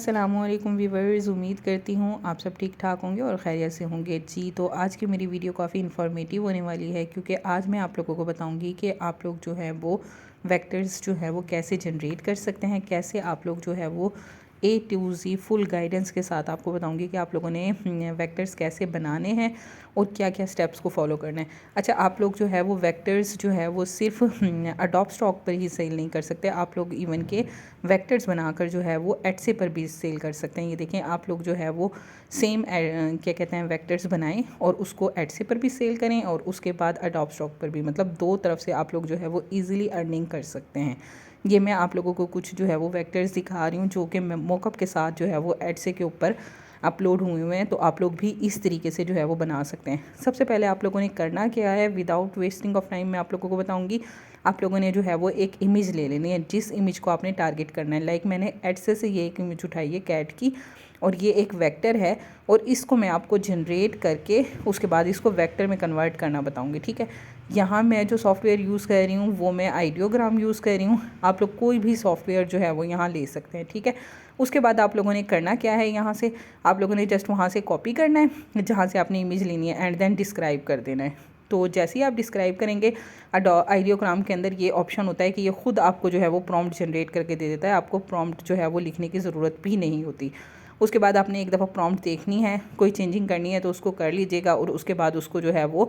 अस्सलामुअलैकुम व्यूवर्स, उम्मीद करती हूँ आप सब ठीक ठाक होंगे और खैरियत से होंगे जी। तो आज की मेरी वीडियो काफ़ी इन्फॉर्मेटिव होने वाली है, क्योंकि आज मैं आप लोगों को बताऊँगी कि आप लोग जो है वो वेक्टर्स जो है वो कैसे जनरेट कर सकते हैं, कैसे आप लोग जो है वो A to Z full guidance के साथ आपको बताऊंगी कि आप लोगों ने वेक्टर्स कैसे बनाने हैं और क्या क्या स्टेप्स को फॉलो करना है। अच्छा, आप लोग जो है वो वेक्टर्स जो है वो सिर्फ अडोब स्टॉक पर ही सेल नहीं कर सकते, आप लोग इवन के वेक्टर्स बनाकर जो है वो एटसे पर भी सेल कर सकते हैं। ये देखें, आप लोग जो है वो सेम क्या कहते हैं वेक्टर्स बनाएं और उसको एटसे पर भी सेल करें और उसके बाद अडोब स्टॉक पर भी, मतलब दो तरफ से आप लोग जो है वो ईज़िली अर्निंग कर सकते हैं। ये मैं आप लोगों को कुछ जो है वो वेक्टर्स दिखा रही हूँ जो कि मॉकअप के साथ जो है वो एटसे के ऊपर अपलोड हुए हैं, तो आप लोग भी इस तरीके से जो है वो बना सकते हैं। सबसे पहले आप लोगों ने करना क्या है, विदाउट वेस्टिंग ऑफ टाइम मैं आप लोगों को बताऊंगी। आप लोगों ने जो है वो एक इमेज ले लेनी है, जिस इमेज को आपने टारगेट करना है। लाइक मैंने एटसे से ये एक इमेज उठाई है कैट की, और ये एक वेक्टर है और इसको मैं आपको जनरेट करके उसके बाद इसको वेक्टर में कन्वर्ट करना बताऊंगी। ठीक है, यहाँ मैं जो सॉफ्टवेयर यूज़ कर रही हूँ वो मैं आइडियोग्राम यूज़ कर रही हूँ। आप लोग कोई भी सॉफ्टवेयर जो है वो यहाँ ले सकते हैं। ठीक है, उसके बाद आप लोगों ने करना क्या है, यहाँ से आप लोगों ने जस्ट वहाँ से कॉपी करना है जहाँ से आपने इमेज लेनी है एंड देन डिस्क्राइब कर देना है। तो जैसे ही आप डिस्क्राइब करेंगे, आइडियोग्राम के अंदर ये ऑप्शन होता है कि ये खुद आपको जो है वो प्रॉम्प्ट जनरेट करके दे देता है, आपको प्रॉम्प्ट जो है वो लिखने की ज़रूरत भी नहीं होती। उसके बाद आपने एक दफ़ा प्रॉम्प्ट देखनी है, कोई चेंजिंग करनी है तो उसको कर लीजिएगा और उसके बाद उसको जो है वो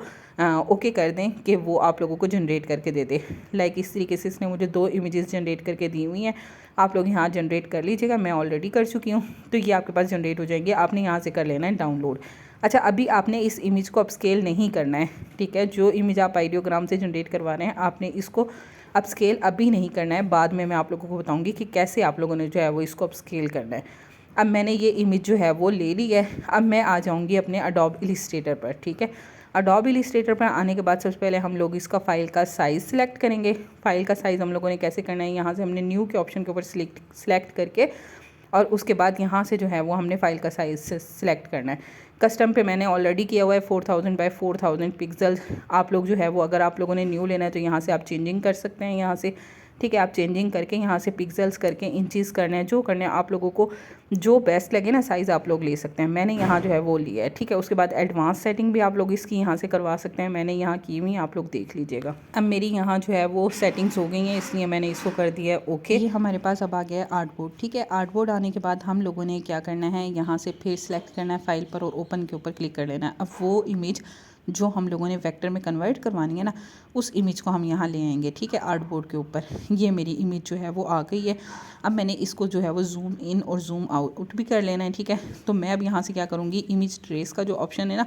ओके कर दें कि वो आप लोगों को जनरेट करके दे दे। लाइक इस तरीके से इसने मुझे 2 इमेजेस जनरेट करके दी हुई हैं, आप लोग यहाँ जनरेट कर लीजिएगा। मैं ऑलरेडी कर चुकी हूँ, तो ये आपके पास जनरेट हो जाएंगे। आपने यहाँ से कर लेना है डाउनलोड। अच्छा, अभी आपने इस इमेज को अपस्केल नहीं करना है। ठीक है, जो इमेज आप आइडियोग्राम से जनरेट करवा रहे हैं आपने इसको अपस्केल अभी नहीं करना है, बाद में मैं आप लोगों को बताऊंगी कि कैसे आप लोगों ने जो है वो इसको अपस्केल करना है। अब मैंने ये इमेज जो है वो ले ली है। अब मैं आ जाऊंगी अपने अडोब इलिस्ट्रेटर पर। ठीक है, अडोब इलिस्ट्रेटर पर आने के बाद सबसे पहले हम लोग इसका फ़ाइल का साइज़ सिलेक्ट करेंगे। फ़ाइल का साइज़ हम लोगों ने कैसे करना है, यहाँ से हमने न्यू के ऑप्शन के ऊपर सिलेक्ट करके और उसके बाद यहाँ से जो है वो हमने फ़ाइल का साइज़ सिलेक्ट करना है। कस्टम पे मैंने ऑलरेडी किया हुआ है 4000 बाई 4000 पिक्सल। आप लोग जो है वो अगर आप लोगों ने न्यू लेना है तो यहाँ से आप चेंजिंग कर सकते हैं यहाँ से। ठीक है, आप चेंजिंग करके यहाँ से पिक्सल्स करके इंचज़ करना है, जो करना है आप लोगों को जो बेस्ट लगे ना साइज़ आप लोग ले सकते हैं। मैंने यहाँ जो है वो लिया है। ठीक है, उसके बाद एडवांस सेटिंग भी आप लोग इसकी यहाँ से करवा सकते हैं, मैंने यहाँ की हुई, आप लोग देख लीजिएगा। अब मेरी यहाँ जो है वो सेटिंग्स हो गई हैं, इसलिए मैंने इसको कर दिया है ओके। ये हमारे पास अब आ गया है आर्टबोर्ड। ठीक है, आर्टबोर्ड आने के बाद हम लोगों ने क्या करना है, यहाँ से फिर सेलेक्ट करना है फाइल पर और ओपन के ऊपर क्लिक कर लेना है। अब वो इमेज जो हम लोगों ने वेक्टर में कन्वर्ट करवानी है ना, उस इमेज को हम यहाँ ले आएंगे। ठीक है, आर्टबोर्ड के ऊपर ये मेरी इमेज जो है वो आ गई है। अब मैंने इसको जो है वो जूम इन और जूम आउट भी कर लेना है। ठीक है, तो मैं अब यहाँ से क्या करूँगी, इमेज ट्रेस का जो ऑप्शन है ना,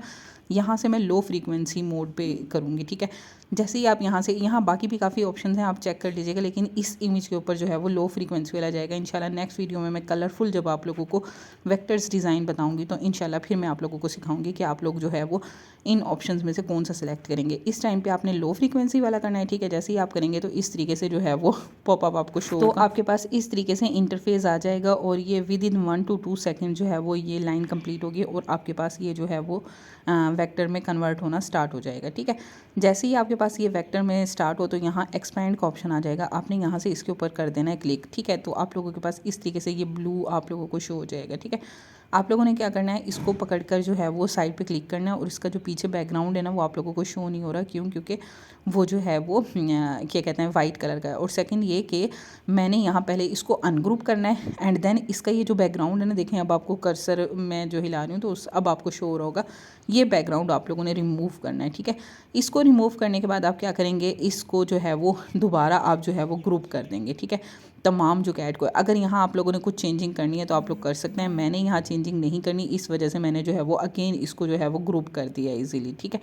यहाँ से मैं लो फ्रीक्वेंसी मोड पे करूँगी। ठीक है, जैसे ही आप यहाँ से, यहाँ बाकी भी काफ़ी ऑप्शन हैं, आप चेक कर लीजिएगा, लेकिन इस इमेज के ऊपर जो है वो लो फ्रीक्वेंसी वाला जाएगा। इंशाल्लाह नेक्स्ट वीडियो में मैं कलरफुल जब आप लोगों को वेक्टर्स डिज़ाइन बताऊँगी तो इंशाल्लाह फिर मैं आप लोगों को सिखाऊंगी कि आप लोग जो है वो इन ऑप्शंस में से कौन सा सिलेक्ट करेंगे। इस टाइम पे आपने लो फ्रीक्वेंसी वाला करना है। ठीक है, जैसे ही आप करेंगे तो इस तरीके से जो है वो पॉपअप आपको शो होगा, तो आपके पास इस तरीके से इंटरफेस आ जाएगा और ये विद इन 1 to 2 सेकेंड जो है वो ये लाइन कंप्लीट होगी और आपके पास ये जो है वो वेक्टर में कन्वर्ट होना स्टार्ट हो जाएगा। ठीक है, जैसे ही आपके पास ये वेक्टर में स्टार्ट हो तो यहाँ एक्सपैंड का ऑप्शन आ जाएगा, आपने यहाँ से इसके ऊपर कर देना है क्लिक। ठीक है, तो आप लोगों के पास इस तरीके से ये ब्लू आप लोगों को शो हो जाएगा। ठीक है, आप लोगों ने क्या करना है, इसको पकड़कर जो है वो साइड पे क्लिक करना है और इसका जो पीछे बैकग्राउंड है ना वो आप लोगों को शो नहीं हो रहा। क्यों? क्योंकि वो जो है वो क्या कहते हैं वाइट कलर का है। और सेकंड ये कि मैंने यहाँ पहले इसको अनग्रुप करना है एंड देन इसका ये जो बैकग्राउंड है ना, देखें अब आपको कर्सर मैं जो हिला रही हूँ तो अब आपको शो हो रहा होगा, ये बैकग्राउंड आप लोगों ने रिमूव करना है। ठीक है, इसको रिमूव करने के बाद आप क्या करेंगे, इसको जो है वो दोबारा आप जो है वो ग्रुप कर देंगे। ठीक है, तमाम जो कैट को, अगर यहाँ आप लोगों ने कुछ चेंजिंग करनी है तो आप लोग कर सकते हैं। मैंने यहाँ चेंजिंग नहीं करनी, इस वजह से मैंने जो है वो अगेन इसको जो है वो ग्रुप कर दिया इजीली। ठीक है,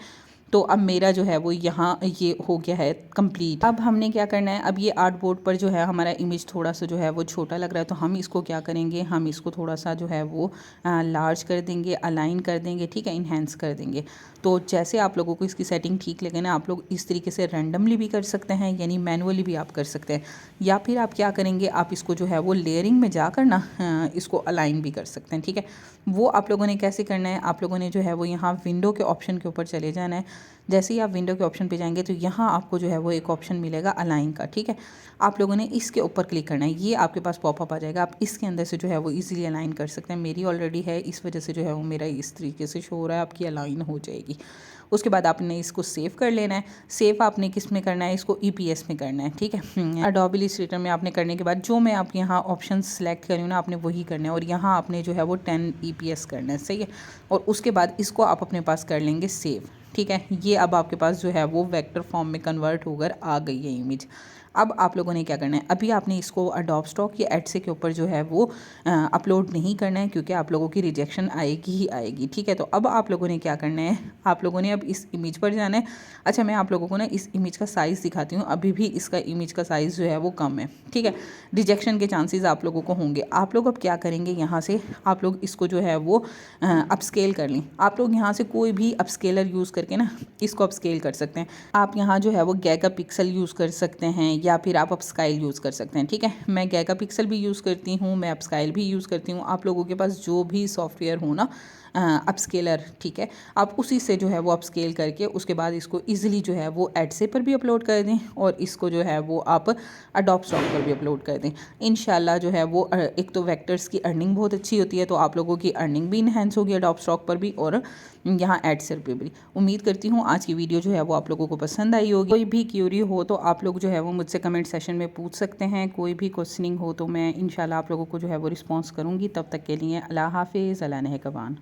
तो अब मेरा जो है वो यहाँ ये हो गया है कंप्लीट। अब हमने क्या करना है, अब ये आर्टबोर्ड पर जो है हमारा इमेज थोड़ा सा जो है वो छोटा लग रहा है, तो हम इसको क्या करेंगे, हम इसको थोड़ा सा जो है वो लार्ज कर देंगे, अलाइन कर देंगे। ठीक है, इन्हेंस कर देंगे। तो जैसे आप लोगों को इसकी सेटिंग ठीक लगे ना, आप लोग इस तरीके से रैंडमली भी कर सकते हैं, यानी मैनुअली भी आप कर सकते हैं, या फिर आप क्या करेंगे, आप इसको जो है वो लेयरिंग में जाकर ना इसको अलाइन भी कर सकते हैं। ठीक है, वो आप लोगों ने कैसे करना है, आप लोगों ने जो है वो यहाँ विंडो के ऑप्शन के ऊपर चले जाना है। जैसे ही आप विंडो के ऑप्शन पे जाएंगे तो यहाँ आपको जो है वो एक ऑप्शन मिलेगा अलाइन का, ठीक है। आप लोगों ने इसके ऊपर क्लिक करना है, ये आपके पास पॉपअप आ जाएगा। आप इसके अंदर से जो है वो इजीली अलाइन कर सकते हैं। मेरी ऑलरेडी है, इस वजह से जो है वो मेरा इस तरीके से शो हो रहा है, आपकी अलाइन हो जाएगी। उसके बाद आपने इसको सेव कर लेना है। सेव आपने किस में करना है, इसको EPS में करना है, ठीक है। एडोबी इलस्ट्रेटर में आपने करने के बाद जो मैं आप यहाँ ऑप्शन सेलेक्ट करी हूँ ना, आपने वही करना है और यहाँ आपने जो है वो 10 EPS करना है, सही है। और उसके बाद इसको आप अपने पास कर लेंगे सेव, ठीक है। ये अब आपके पास जो है वो वेक्टर फॉर्म में कन्वर्ट होकर आ गई है इमेज। अब आप लोगों ने क्या करना है, अभी आपने इसको अडोब स्टॉक या एडसे के ऊपर जो है वो अपलोड नहीं करना है, क्योंकि आप लोगों की रिजेक्शन आएगी ही आएगी, ठीक है। तो अब आप लोगों ने क्या करना है, आप लोगों ने अब इस इमेज पर जाना है। अच्छा, मैं आप लोगों को ना इस इमेज का साइज़ दिखाती हूँ। अभी भी इसका इमेज का साइज़ जो है वो कम है, ठीक है। रिजेक्शन के चांसेस आप लोगों को होंगे। आप लोग अब क्या करेंगे, यहाँ से आप लोग इसको जो है वो अपस्केल कर लें। आप लोग यहाँ से कोई भी अपस्केलर यूज़ करके ना इसको अपस्केल कर सकते हैं। आप यहाँ जो है वो गीगा पिक्सल यूज़ कर सकते हैं या फिर आप अपस्काइल यूज़ कर सकते हैं, ठीक है। मैं गीगा पिक्सल भी यूज़ करती हूँ, मैं अपस्काइल भी यूज़ करती हूँ। आप लोगों के पास जो भी सॉफ्टवेयर हो ना अपस्केलर, ठीक है, आप उसी से जो है वो अपस्केल करके उसके बाद इसको ईजिली जो है वो एडसे पर भी अपलोड कर दें और इसको जो है वो आप अडोब स्टॉक पर भी अपलोड कर दें। इंशाल्लाह जो है वो एक तो वेक्टर्स की अर्निंग बहुत अच्छी होती है, तो आप लोगों की अर्निंग भी इन्हेंस होगी अडोब स्टॉक पर भी और यहाँ एडसे पर भी। उम्मीद करती हूँ आज की वीडियो जो है वो आप लोगों को पसंद आई होगी। कोई भी क्यूरी हो तो आप लोग जो है वो मुझसे कमेंट सेशन में पूछ सकते हैं। कोई भी क्वेश्चनिंग हो तो मैं इंशाल्लाह आप लोगों को जो है वो रिस्पॉन्स करूँगी। तब तक के लिए अल्लाह हाफिज़, अल्लाह नेहगवान।